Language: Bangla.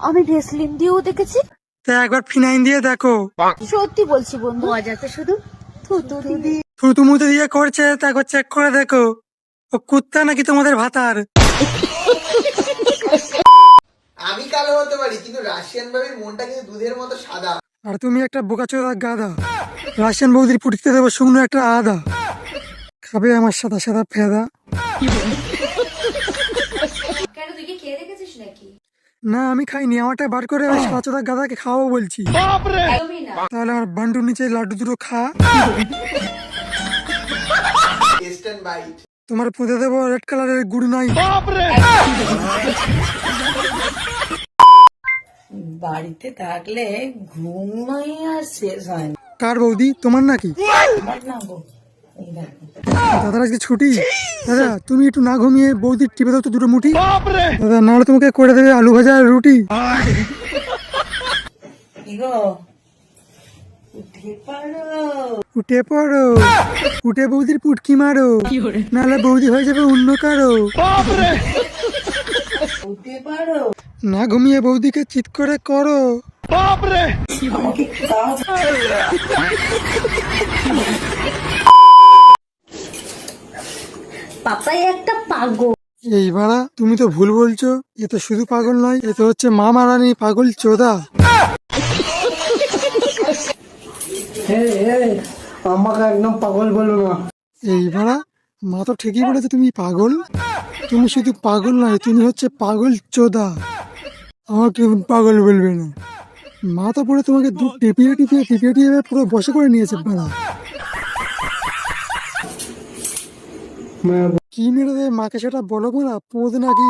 আমি ভেসলিন দিয়েও দেখেছি। তা একবার ফিনাইন দিয়ে দেখো। সত্যি বলছি বন্ধু, মজাতে শুধু থুতু দিয়ে। থুতু মুতু দিয়ে করছে, তা একবার চেক করে দেখো ও কুত্তা নাকি তোমাদের ভাতার। আমি কালো হতে পারি, কিন্তু রাশিয়ান বাবির মনটা কিন্তু দুধের মতো সাদা। আর তুমি একটা বোকাচোদা গাদা। রাশিয়ান বৌদির পুটিতে দেবো শুকনো একটা আদা, খাবে আমার সাদা সাদা ফেদা। কেন, তুই কি খেয়ে দেখেছিস নাকি? না আমি খাইনি, আমারটা বার করে ওই সাদা চোদা গাদাকে খাওয়াবো বলছি। একদমই না। তাহলে আমার বান্ডুর নিচে লাড্ডু দুটো খা। Test and bite. তোমার পুঁতে দেবো রেড কালারের গুড় নাই। বাড়িতে থাকলে ঘুম নয় আর শেষ হয় না। কার বৌদি, তোমার নাকি? আমার না গো, এই দেখো। দাদার আজকে ছুটি। দাদা তুমি একটু না ঘুমিয়ে বৌদির টিপে দাও তো দুটো মুঠি। দাদা নাহলে তোমাকে করে দেবে আলু ভাজা আর রুটি। কি গো, উঠে পড়ো। উঠে পড়ো, উঠে বৌদির পুটকি মারো, নাহলে বৌদি হয়ে যাবে অন্য কারো। উঠে পড়ো। না ঘুমিয়ে বৌদিকে চিৎ করে করো। আমাকে দাও। পাপাই একটা পাগল। এই বাড়া তুমি তো ভুল বলছো, এ তো শুধু পাগল নয়, এ তো হচ্ছে মা মারানি পাগল চোদা। আমাকে একদম পাগল বলো না। এই বাড়া মা তো ঠিকই বলেছে তুমি পাগল। তুমি শুধু পাগল নয়, তুমি হচ্ছে পাগল চোদা। আমাকে পাগল বলবে না। মা তো পুরো তোমাকে দু টিপিয়ে টিপিয়ে টিপিয়ে টিপিয়ে পুরো বসে করে নিয়েছে বাড়া। কি মেরে দেবে মাকে সেটা বলো না, পোদ নাকি।